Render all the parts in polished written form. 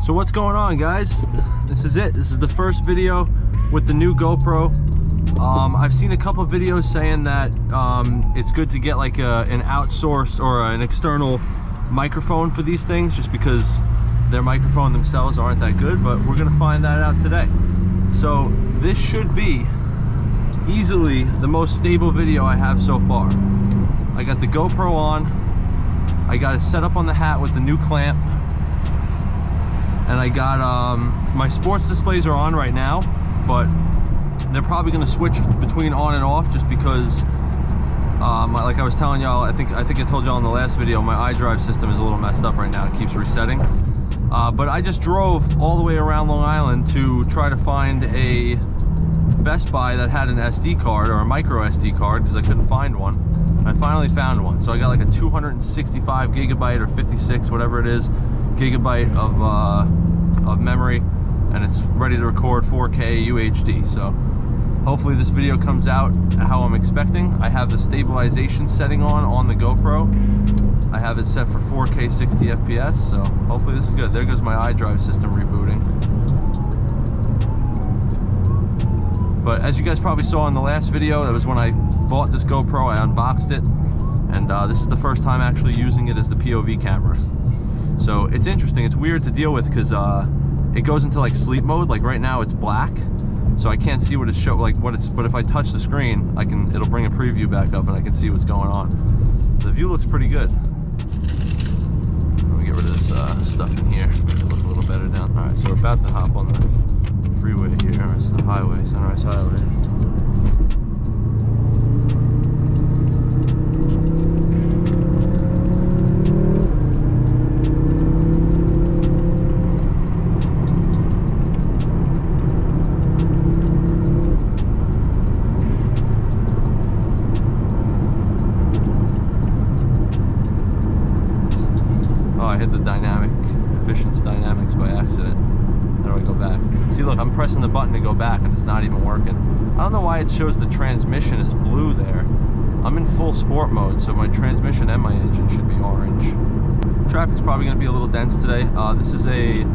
So what's going on, guys? This is it. This is the first video with the new GoPro. I've seen a couple videos saying that it's good to get like an outsource or an external microphone for these things, just because their microphone themselves aren't that good, but we're gonna find that out today. So this should be easily the most stable video I have so far. I got the GoPro on, I got it set up on the hat with the new clamp, and I got my sports displays are on right now, but they're probably going to switch between on and off, just because like I was telling y'all, I think I told y'all in the last video, my iDrive system is a little messed up right now. It keeps resetting. But I just drove all the way around Long Island to try to find a Best Buy that had an SD card, or a micro SD card, because I couldn't find one. And I finally found one. So I got like a 265 gigabyte or 56, whatever it is, gigabyte of memory, and it's ready to record 4K UHD. So hopefully this video comes out how I'm expecting. I have the stabilization setting on the GoPro. I have it set for 4K 60 FPS, so hopefully this is good. There goes my iDrive system rebooting. But as you guys probably saw in the last video, that was when I bought this GoPro. I unboxed it, and this is the first time actually using it as the POV camera. So it's interesting. It's weird to deal with because it goes into like sleep mode. Like right now it's black, so I can't see what it's but if I touch the screen, it'll bring a preview back up and I can see what's going on. The view looks pretty good. Let me get rid of this stuff in here, make it look a little better down. All right, so we're about to hop on the freeway here. It's the highway, Sunrise Highway. I hit the dynamics by accident. How do I go back? See, look, I'm pressing the button to go back and it's not even working. I don't know why it shows the transmission is blue there. I'm in full sport mode, so my transmission and my engine should be orange. Traffic's probably going to be a little dense today. This is a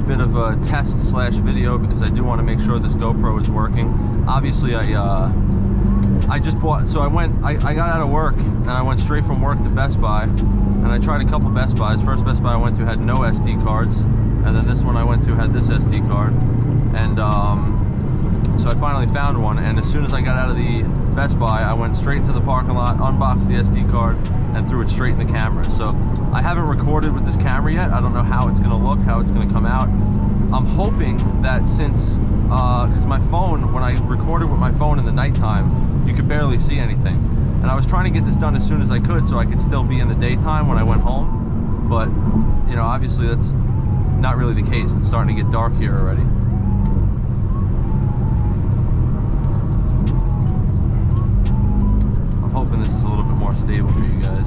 bit of a test slash video because I do want to make sure this GoPro is working. Obviously, I just bought, so I got out of work and I went straight from work to Best Buy, and I tried a couple Best Buys. First Best Buy I went to had no SD cards, and then this one I went to had this SD card, and so I finally found one. And as soon as I got out of the Best Buy, I went straight into the parking lot, unboxed the SD card, and threw it straight in the camera. So I haven't recorded with this camera yet. I don't know how it's gonna look, how it's gonna come out. I'm hoping that since, because my phone, when I recorded with my phone in the nighttime, you could barely see anything. And I was trying to get this done as soon as I could so I could still be in the daytime when I went home. But, you know, obviously that's not really the case. It's starting to get dark here already. I'm hoping this is a little bit more stable for you guys.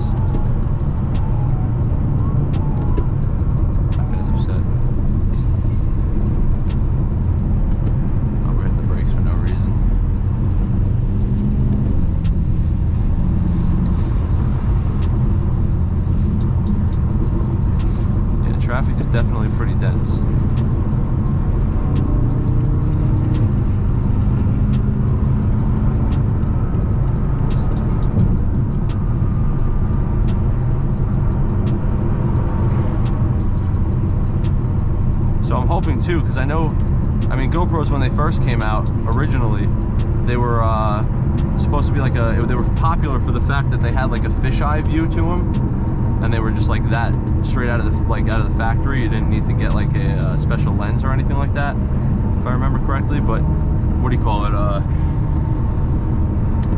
Like guys have said. Oh, we're hitting the brakes for no reason. Traffic is definitely pretty dense. So I'm hoping too, because I mean GoPros, when they first came out originally, they were supposed to be like they were popular for the fact that they had like a fisheye view to them. And they were just like that, straight out of the factory. You didn't need to get like a special lens or anything like that, if I remember correctly. But what do you call it?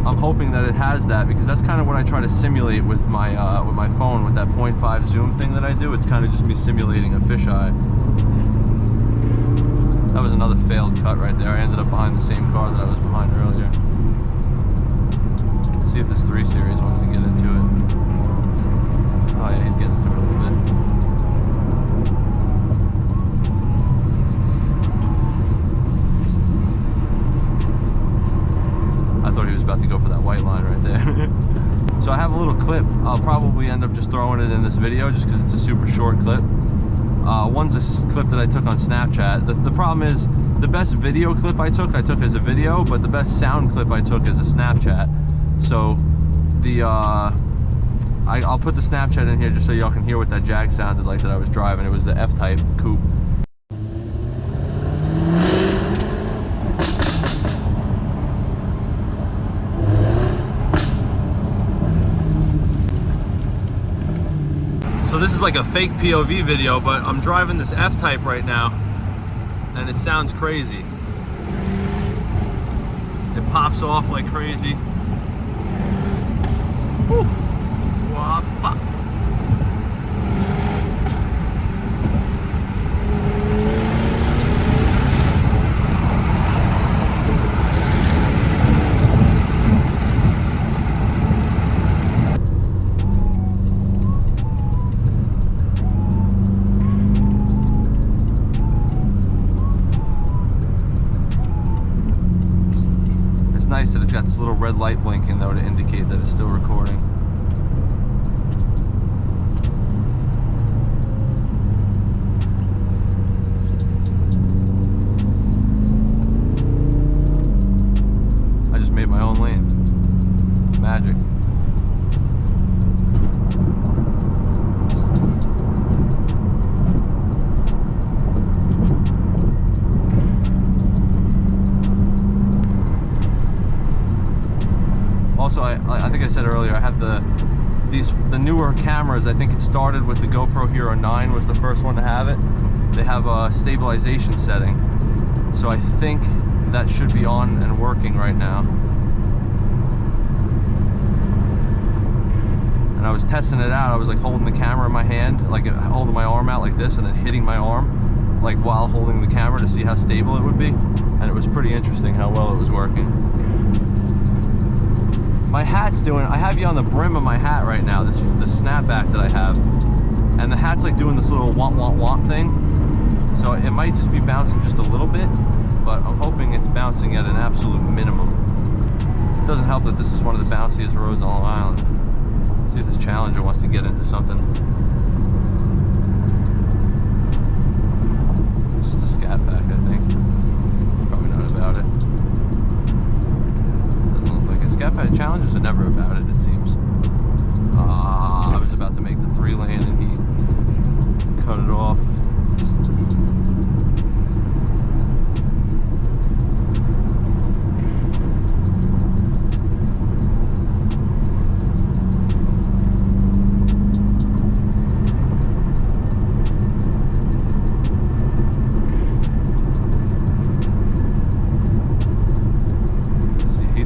I'm hoping that it has that, because that's kind of what I try to simulate with my phone, with that 0.5 zoom thing that I do. It's kind of just me simulating a fisheye. That was another failed cut right there. I ended up behind the same car that I was behind earlier. Let's see if this 3 Series wants to get into it. Oh yeah, he's getting into it a little bit. I thought he was about to go for that white line right there. So I have a little clip. I'll probably end up just throwing it in this video just because it's a super short clip. One's a clip that I took on Snapchat. The problem is, the best video clip I took as a video, but the best sound clip I took as a Snapchat. So the I'll put the Snapchat in here just so y'all can hear what that Jag sounded like that I was driving. It was the F-Type coupe. So this is like a fake POV video, but I'm driving this F-Type right now, and it sounds crazy. It pops off like crazy. Woo. Wah-pop. Nice that it's got this little red light blinking though to indicate that it's still recording. I just made my own lane. It's magic. Also, I think I said earlier, I have the newer cameras. I think it started with the GoPro Hero 9 was the first one to have it. They have a stabilization setting, so I think that should be on and working right now. And I was testing it out. I was like holding the camera in my hand, like holding my arm out like this, and then hitting my arm, like while holding the camera to see how stable it would be. And it was pretty interesting how well it was working. My hat's doing, I have you on the brim of my hat right now, the snapback that I have. And the hat's like doing this little womp womp womp thing. So it might just be bouncing just a little bit, but I'm hoping it's bouncing at an absolute minimum. It doesn't help that this is one of the bounciest roads on Long Island. See if this Challenger wants to get into something. It's just a scat pack, I think. Probably not about it. Scat pack challenges are never about it, it seems. I was about to make the 3-lane and he cut it off.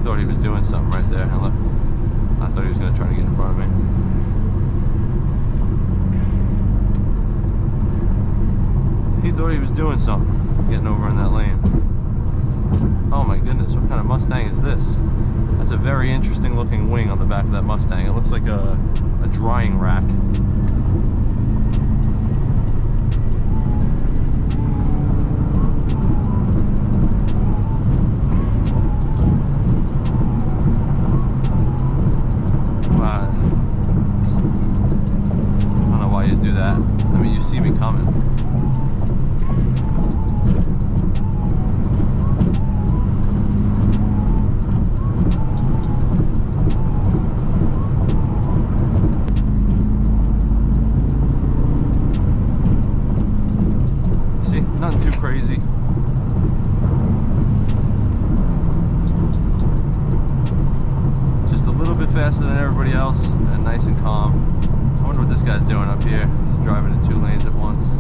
Thought he was doing something right there. I thought he was going to try to get in front of me. He thought he was doing something, getting over in that lane. Oh my goodness, what kind of Mustang is this? That's a very interesting looking wing on the back of that Mustang. It looks like a drying rack. See me coming. See, nothing too crazy. Just a little bit faster than everybody else and nice and calm. I wonder what this guy's doing up here. He's driving in 2 lanes at once.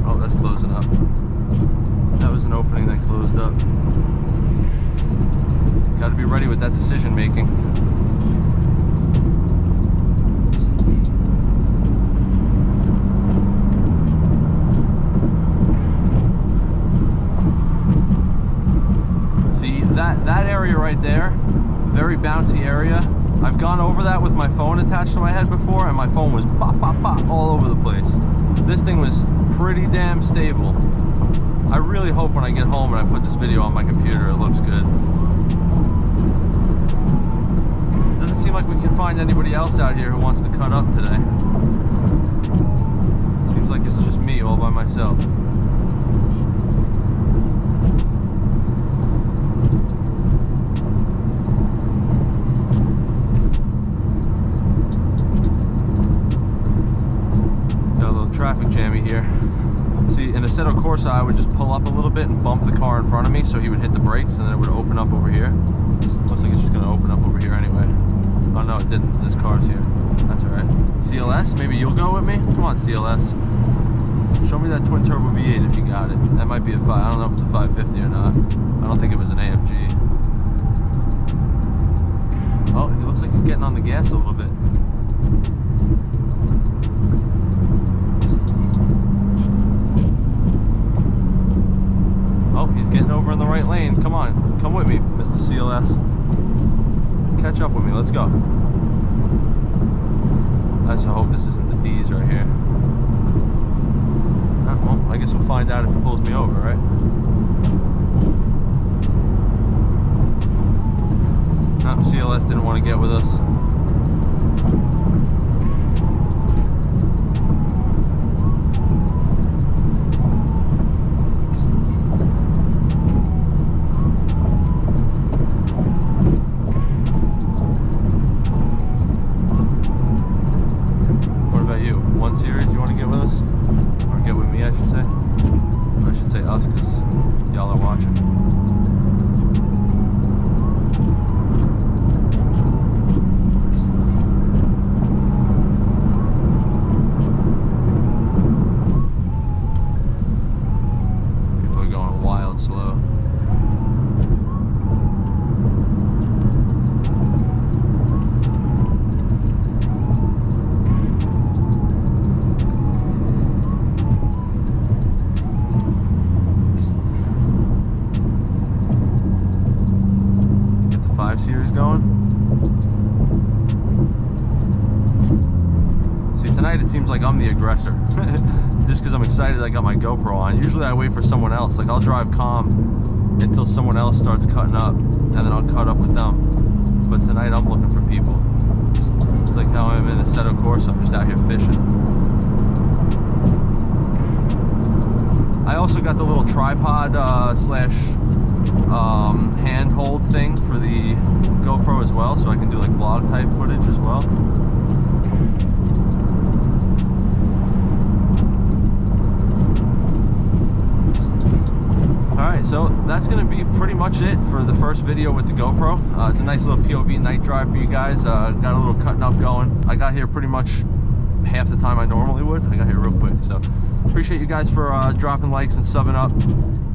Oh, that's closing up. That was an opening that closed up. Got to be ready with that decision making. That area right there, very bouncy area. I've gone over that with my phone attached to my head before, and my phone was bop, bop, bop all over the place. This thing was pretty damn stable. I really hope when I get home and I put this video on my computer, it looks good. Doesn't seem like we can find anybody else out here who wants to cut up today. Seems like it's just me all by myself. Got a little traffic jammy here. See, in Assetto Corsa, I would just pull up a little bit and bump the car in front of me so he would hit the brakes and then it would open up over here. Looks like it's just going to open up over here anyway. Oh no, it didn't. This car's here. That's alright. CLS, maybe you'll go with me? Come on, CLS. Show me that twin turbo V8 if you got it. That might be a 5. I don't know if it's a 550 or not. I don't think it was an AMG. Oh, he looks like he's getting on the gas a little bit. Oh, he's getting over in the right lane. Come on, come with me, Mr. CLS. Catch up with me, let's go. I just hope this isn't the D's right here. Well, I guess we'll find out if it pulls me over, right? No, CLS didn't want to get with us. Because y'all are watching. People are going wild slow. Series going. See, tonight it seems like I'm the aggressor. Just because I'm excited I got my GoPro on. Usually I wait for someone else. Like I'll drive calm until someone else starts cutting up, and then I'll cut up with them. But tonight I'm looking for people. It's like how I'm in Assetto Corsa. I'm just out here fishing. I also got the little tripod slash handhold thing for the GoPro as well, so I can do like vlog type footage as well. Alright, so that's going to be pretty much it for the first video with the GoPro. It's a nice little POV night drive for you guys. Got a little cutting up going. I got here pretty much half the time I normally would. I got here real quick, so appreciate you guys for dropping likes and subbing up.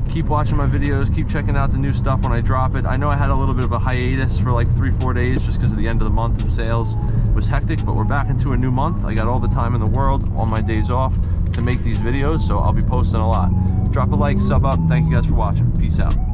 Keep watching my videos, keep checking out the new stuff when I drop it. I know I had a little bit of a hiatus for like 3-4 days just because of the end of the month and sales was hectic, but we're back into a new month. I got all the time in the world on my days off to make these videos, so I'll be posting a lot. Drop a like, sub up. Thank you guys for watching. Peace out.